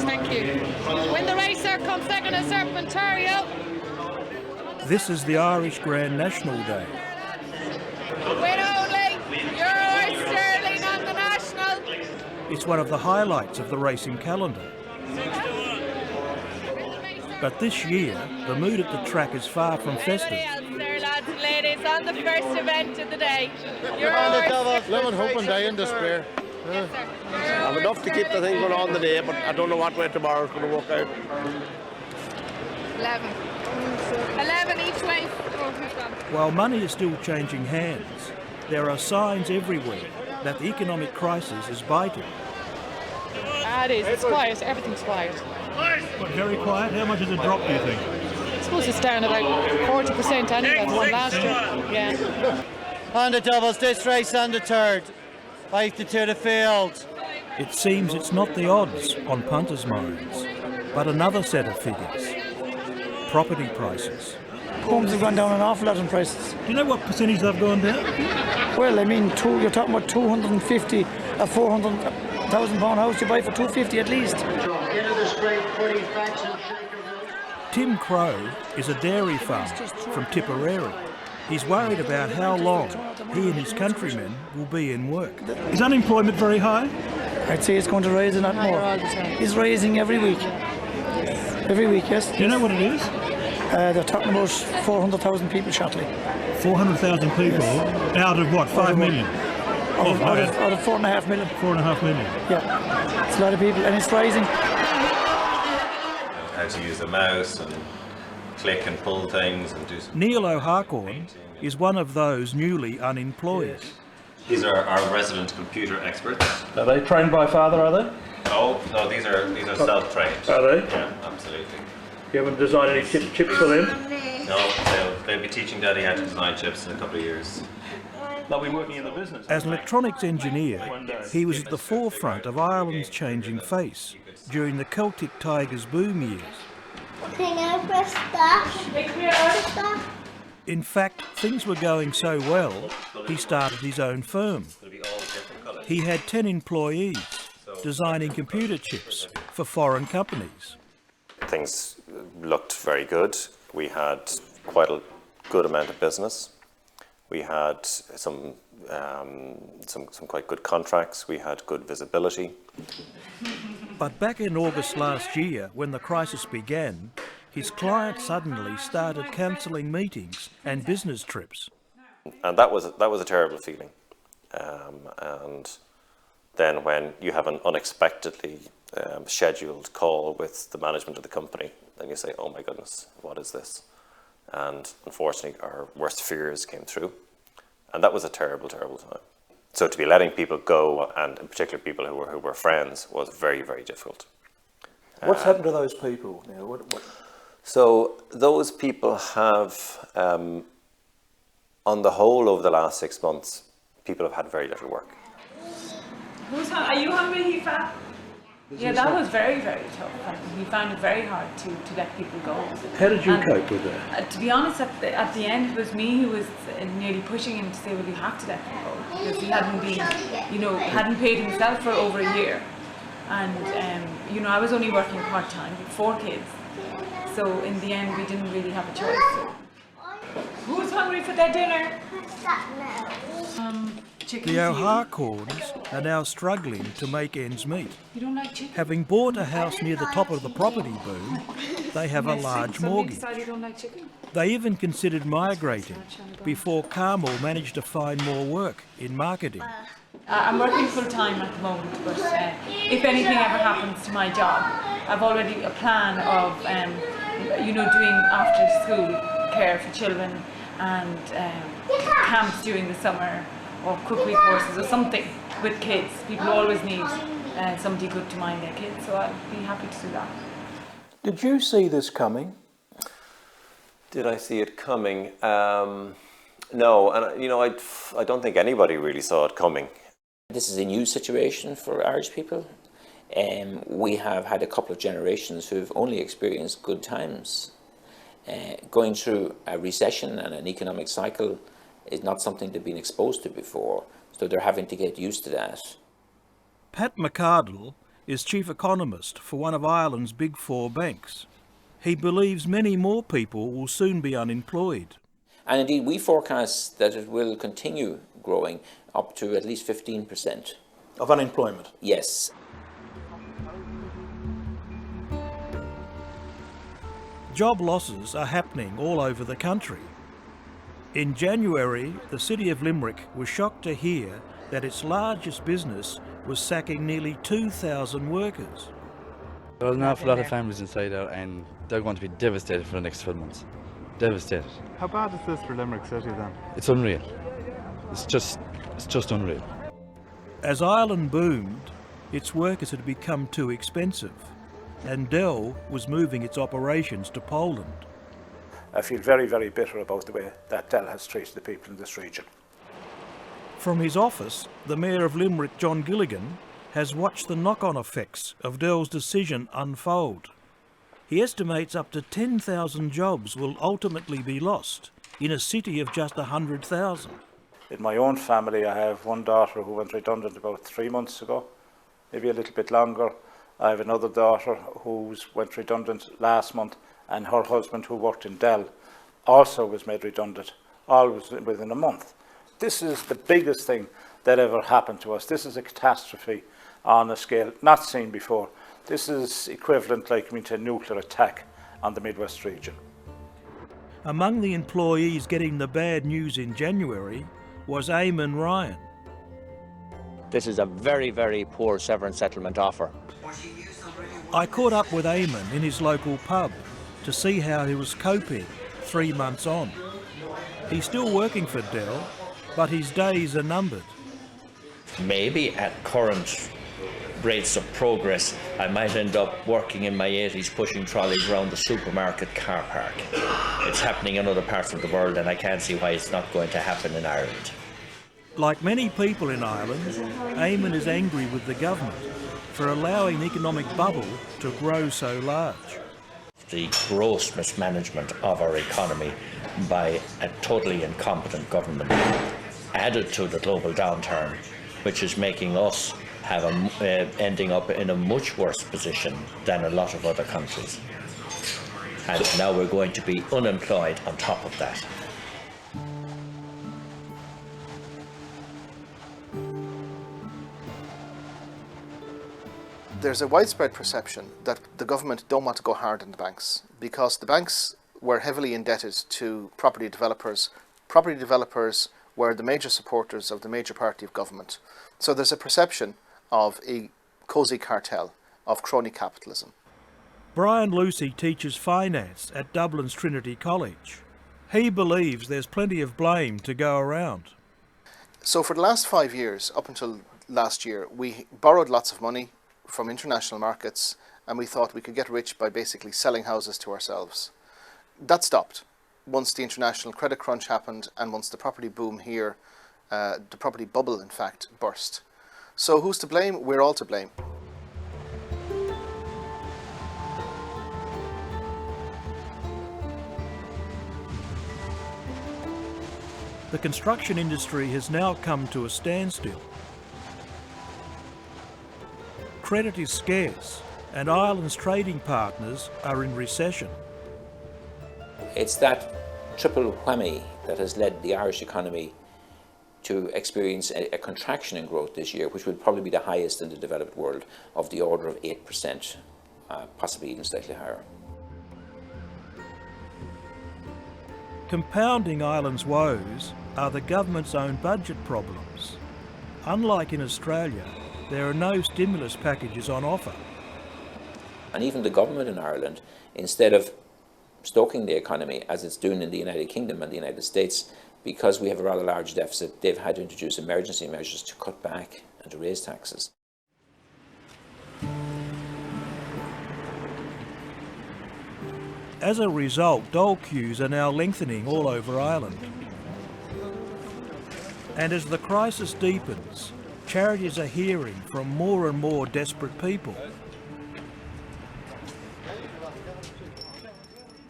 thank you. When the racer comes second at Serpentario. This is the Irish Grand National Day. Win only, Euro Sterling on the National. It's one of the highlights of the racing calendar. But this year, the mood at the track is far from festive. There, lads and ladies, on the first event of the day. Lemon hope and die in despair. Yes, sir. I've enough to keep the thing going on today, but I don't know what way tomorrow's going to work out. 11 each way. While money is still changing hands, there are signs everywhere that the economic crisis is biting. It is. It's quiet. Everything's quiet. But very quiet? How much has it dropped, do you think? I suppose it's down about 40% anyway than one last year. Yeah. On the doubles, this race on the third. 5 to the field. It seems it's not the odds on punters' minds, but another set of figures. Property prices. Homes have gone down an awful lot in prices. Do you know what percentage they've gone down? Well, I mean, you're talking about 250, a 400,000 pound house you buy for 250 at least. Tim Crow is a dairy farmer from Tipperary. He's worried about how long he and his countrymen will be in work. Is unemployment very high? I'd say it's going to rise a lot more. It's rising every week. Every week, yes. Do you know what it is? They're talking about 400,000 people shortly. 400,000 people out of what, 5 million? Out of 4.5 million. 4.5 million. Yeah, it's a lot of people, and it's rising. How to use a mouse and click and pull things and do some... Neil O'Harcorn is one of those newly unemployed. These are our resident computer experts. Are they trained by father, are they? No, these are self-trained. Are they? Yeah, absolutely. You haven't designed any chips for them? No, they'll be teaching Daddy how to design chips in a couple of years. They'll be working in the business. As an electronics engineer, he was at the forefront of Ireland's changing face during the Celtic Tigers boom years. Can I press that? In fact, things were going so well, he started his own firm. He had 10 employees designing computer chips for foreign companies. Things looked very good. We had quite a good amount of business. We had some quite good contracts. We had good visibility. But back in August last year, when the crisis began, his client suddenly started cancelling meetings and business trips. And that was a terrible feeling. And then when you have an unexpectedly scheduled call with the management of the company, then you say, oh my goodness, what is this? And unfortunately, our worst fears came true. And that was a terrible, terrible time. So to be letting people go, and in particular people who were friends, was very, very difficult. What's happened to those people now? What? So those people have, on the whole, over the last 6 months, people have had very little work. Are you hungry, Hifa? Yeah, that was very, very tough. We found it very hard to let people go. How did you cope with that? To be honest, at the end, it was me who was nearly pushing him to say, well, you have to let him go. Because he hadn't been, hadn't paid himself for over a year. And, I was only working part-time with 4 kids. So in the end, we didn't really have a choice. So. Who's hungry for their dinner? The O'Harcorns are now struggling to make ends meet. You don't like chicken? Having bought a house near the top of the property boom, they have a large mortgage. They even considered migrating before Carmel managed to find more work in marketing. I'm working full-time at the moment, but if anything ever happens to my job, I've already a plan of, doing after-school care for children and camps during the summer, or cookery courses or something with kids. People always need somebody good to mind their kids, so I'd be happy to do that. Did you see this coming? Did I see it coming? No, and I don't think anybody really saw it coming. This is a new situation for Irish people. We have had a couple of generations who've only experienced good times. Going through a recession and an economic cycle is not something they've been exposed to before, so they're having to get used to that. Pat McCardle is chief economist for one of Ireland's big four banks. He believes many more people will soon be unemployed. And indeed, we forecast that it will continue growing up to at least 15%. Of unemployment? Yes. Job losses are happening all over the country. In January, the city of Limerick was shocked to hear that its largest business was sacking nearly 2,000 workers. There's an awful lot of families inside there and they're going to be devastated for the next 12 months. Devastated. How bad is this for Limerick City then? It's unreal. It's just unreal. As Ireland boomed, its workers had become too expensive, and Dole was moving its operations to Poland. I feel very, very bitter about the way that Dell has treated the people in this region. From his office, the Mayor of Limerick, John Gilligan, has watched the knock-on effects of Dell's decision unfold. He estimates up to 10,000 jobs will ultimately be lost in a city of just 100,000. In my own family, I have one daughter who went redundant about 3 months ago, maybe a little bit longer. I have another daughter who went redundant last month, and her husband, who worked in Dell, also was made redundant, all within a month. This is the biggest thing that ever happened to us. This is a catastrophe on a scale not seen before. This is equivalent, to a nuclear attack on the Midwest region. Among the employees getting the bad news in January was Eamon Ryan. This is a very, very poor severance settlement offer. I caught up with Eamon in his local pub to see how he was coping 3 months on. He's still working for Dell, but his days are numbered. Maybe at current rates of progress, I might end up working in my 80s pushing trolleys around the supermarket car park. It's happening in other parts of the world and I can't see why it's not going to happen in Ireland. Like many people in Ireland, Eamon is angry with the government for allowing the economic bubble to grow so large. The gross mismanagement of our economy by a totally incompetent government added to the global downturn, which is making us have ending up in a much worse position than a lot of other countries. And now we're going to be unemployed on top of that. There's a widespread perception that the government don't want to go hard on the banks because the banks were heavily indebted to property developers. Property developers were the major supporters of the major party of government. So there's a perception of a cosy cartel, of crony capitalism. Brian Lucy teaches finance at Dublin's Trinity College. He believes there's plenty of blame to go around. So for the last 5 years, up until last year, we borrowed lots of money from international markets and we thought we could get rich by basically selling houses to ourselves. That stopped once the international credit crunch happened and once the property boom here, the property bubble in fact, burst. So who's to blame? We're all to blame. The construction industry has now come to a standstill. Credit is scarce and Ireland's trading partners are in recession. It's that triple whammy that has led the Irish economy to experience a contraction in growth this year, which will probably be the highest in the developed world, of the order of 8%, possibly even slightly higher. Compounding Ireland's woes are the government's own budget problems. Unlike in Australia, there are no stimulus packages on offer. And even the government in Ireland, instead of stoking the economy as it's doing in the United Kingdom and the United States, because we have a rather large deficit, they've had to introduce emergency measures to cut back and to raise taxes. As a result, dole queues are now lengthening all over Ireland. And as the crisis deepens, charities are hearing from more and more desperate people.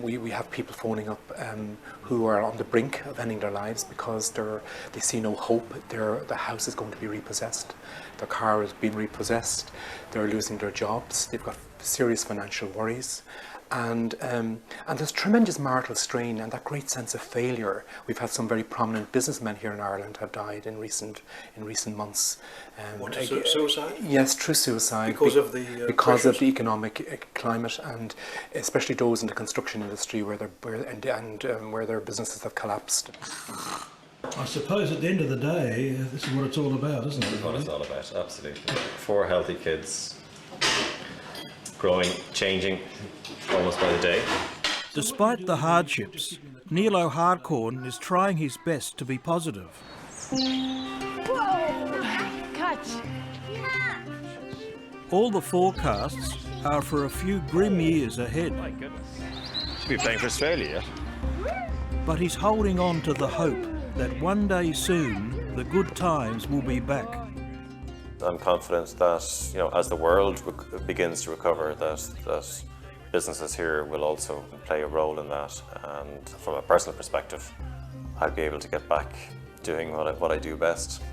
We have people phoning up who are on the brink of ending their lives because they see no hope. The house is going to be repossessed. Their car is being repossessed. They're losing their jobs. They've got serious financial worries. And there's tremendous marital strain and that great sense of failure. We've had some very prominent businessmen here in Ireland have died in recent months. Suicide? Yes, through suicide. Because of the economic climate, and especially those in the construction industry where their businesses have collapsed. I suppose at the end of the day, this is what it's all about, isn't it? This is what it's all about, absolutely. 4 healthy kids, growing, changing, almost by the day. Despite the hardships, Neil O'Harcorn is trying his best to be positive. Whoa! Catch! All the forecasts are for a few grim years ahead. My goodness. Should be playing for Australia yet. But he's holding on to the hope that one day soon the good times will be back. I'm confident that, you know, as the world begins to recover, that businesses here will also play a role in that. And from a personal perspective, I'll be able to get back doing what I do best.